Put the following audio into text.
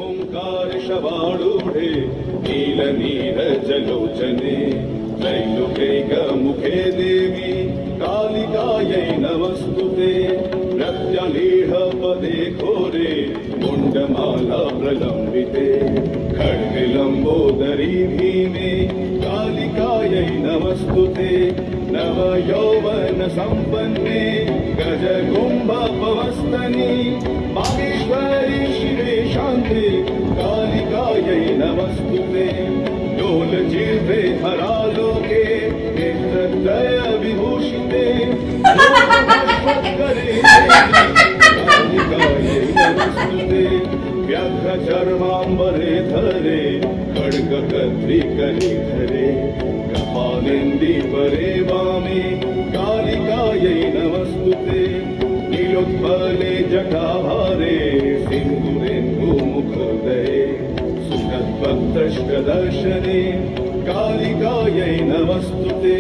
ओंकारशवारूढे नीलनीरजलोचने त्रैलोक्यैकमुखे देवी कालिकायै नमस्तुते प्रत्यनीढपदे घोरे मुण्डमाला प्रलम्बिते खड्गलम्बोदरी भीमे कालिकायै नमस्तुते नवयौवन सम्पन्ने गजकुम्भपवस्तनि माहेश्वरी शिवे शान्ते कालिकायै नमस्तुते डोलजिह्वे धरालोके नेत्रत्रय विभूषिते कालिकायै नमस्तुते व्याघ्रचर्माम्बरे धरे खड्गकद्रिकनिधरे कपालेन्दीपरे वामे कालिकायै नमस्तुते नीलोत्पले जटाभारे सिन्दूरेन्दुमुखोदये सुखद्भक्तष्टदर्शने कालिकायै नमस्तुते।